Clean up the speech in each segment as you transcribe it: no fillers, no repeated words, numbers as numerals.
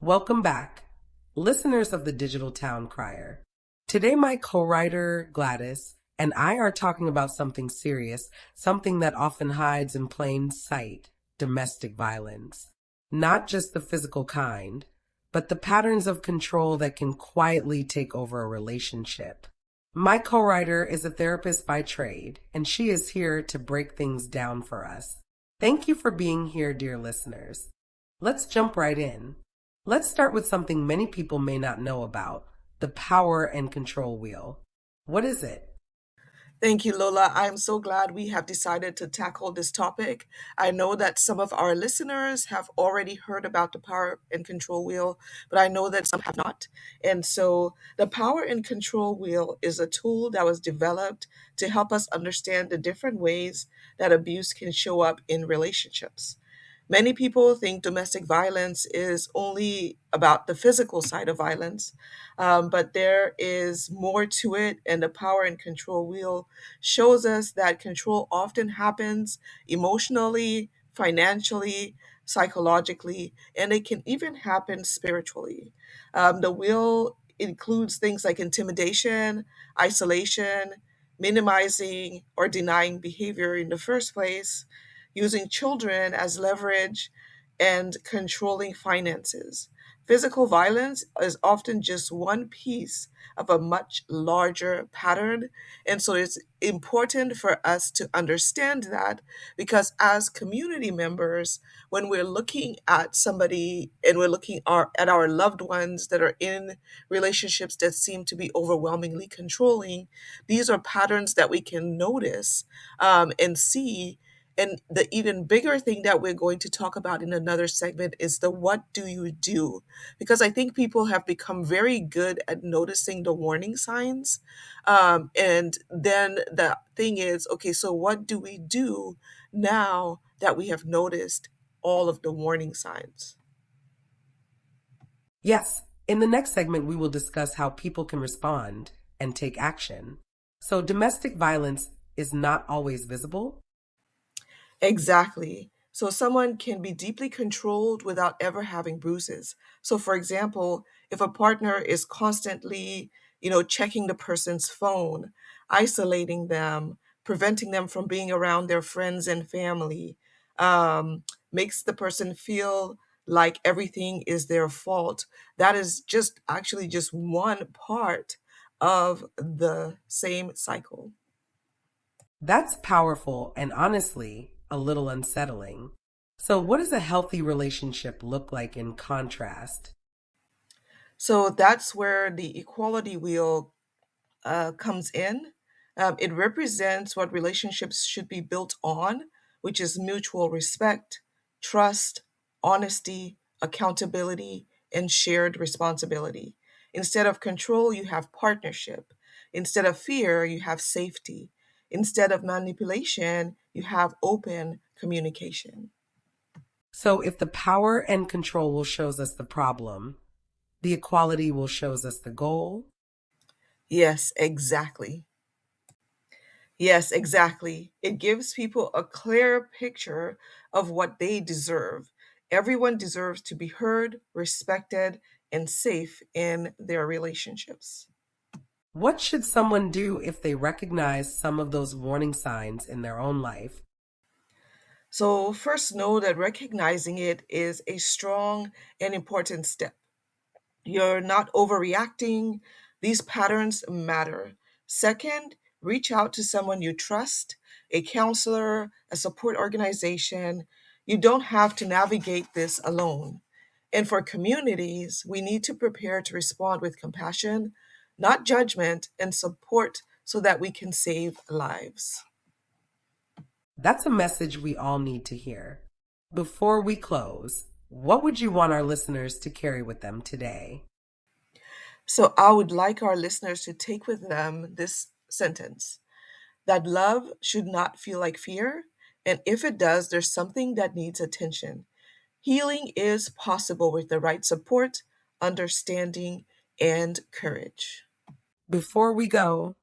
Welcome back, listeners of the Digital Town Crier. Today, my co-writer Gladys and I are talking about something serious, something that often hides in plain sight: domestic violence. Not just the physical kind, but the patterns of control that can quietly take over a relationship. My co-writer is a therapist by trade, and she is here to break things down for us. Thank you for being here, dear listeners. Let's jump right in. Let's start with something many people may not know about: the power and control wheel. What is it? Thank you, Lola. I'm so glad we have decided to tackle this topic. I know that some of our listeners have already heard about the power and control wheel, but I know that some have not. And so the power and control wheel is a tool that was developed to help us understand the different ways that abuse can show up in relationships. Many people think domestic violence is only about the physical side of violence, but there is more to it, and the power and control wheel shows us that control often happens emotionally, financially, psychologically, and it can even happen spiritually. The wheel includes things like intimidation, isolation, minimizing or denying behavior in the first place, using children as leverage, and controlling finances. Physical violence is often just one piece of a much larger pattern. And so it's important for us to understand that, because as community members, when we're looking at somebody and we're looking at our loved ones that are in relationships that seem to be overwhelmingly controlling, these are patterns that we can notice and see. And the even bigger thing that we're going to talk about in another segment is the what do you do? Because I think people have become very good at noticing the warning signs. And then the thing is, okay, so what do we do now that we have noticed all of the warning signs? Yes, in the next segment, we will discuss how people can respond and take action. So, domestic violence is not always visible. Exactly. So someone can be deeply controlled without ever having bruises. So for example, if a partner is constantly, checking the person's phone, isolating them, preventing them from being around their friends and family, makes the person feel like everything is their fault. That is just actually just one part of the same cycle. That's powerful and honestly a little unsettling. So, what does a healthy relationship look like in contrast? So that's where the equality wheel comes in. It represents what relationships should be built on, which is mutual respect, trust, honesty, accountability, and shared responsibility. Instead of control, you have partnership. Instead of fear, you have safety. Instead of manipulation, you have open communication. So, if the power and control will shows us the problem, the equality will shows us the goal. Yes, exactly. Yes, exactly. It gives people a clear picture of what they deserve. Everyone deserves to be heard, respected, and safe in their relationships. What should someone do if they recognize some of those warning signs in their own life? So, first, know that recognizing it is a strong and important step. You're not overreacting, these patterns matter. Second, reach out to someone you trust, a counselor, a support organization. You don't have to navigate this alone. And for communities, we need to prepare to respond with compassion, not judgment, and support so that we can save lives. That's a message we all need to hear. Before we close, what would you want our listeners to carry with them today? So I would like our listeners to take with them this sentence: that love should not feel like fear. And if it does, there's something that needs attention. Healing is possible with the right support, understanding, and courage. Before we go,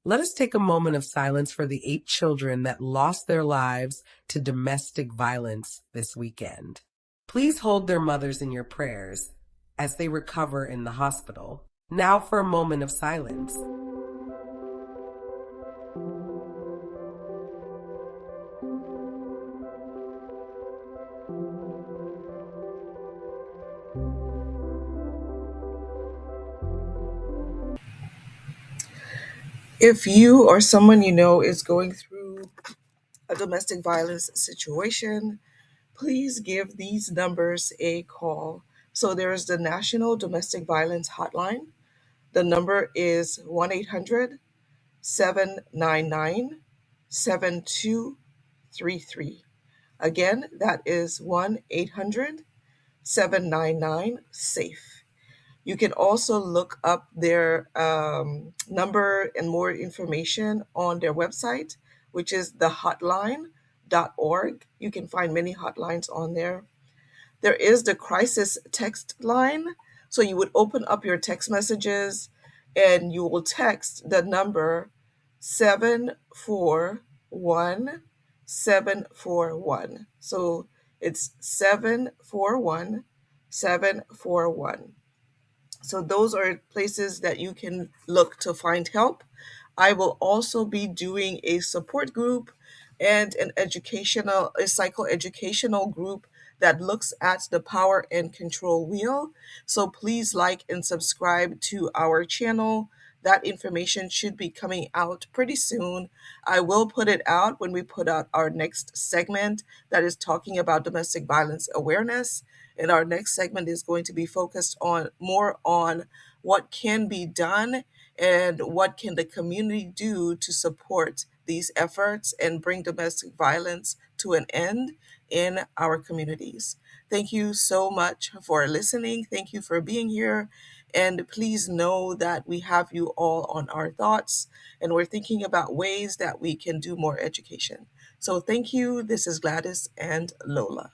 let us take a moment of silence for the 8 children that lost their lives to domestic violence this weekend. Please hold their mothers in your prayers. as they recover in the hospital. Now for a moment of silence. If you or someone you know is going through a domestic violence situation, please give these numbers a call. So there's the National Domestic Violence Hotline. The number is 1-800-799-7233. Again, that is 1-800-799-SAFE. You can also look up their number and more information on their website, which is thehotline.org. You can find many hotlines on there. There is the crisis text line. So you would open up your text messages and you will text the number 741-741. So it's 741-741. So those are places that you can look to find help. I will also be doing a support group and a psychoeducational group that looks at the power and control wheel. So please like and subscribe to our channel. That information should be coming out pretty soon. I will put it out when we put out our next segment that is talking about domestic violence awareness. And our next segment is going to be focused on more on what can be done and what can the community do to support these efforts and bring domestic violence to an end in our communities. Thank you so much for listening. Thank you for being here. And please know that we have you all on our thoughts and we're thinking about ways that we can do more education. So thank you. This is Gladys and Lola.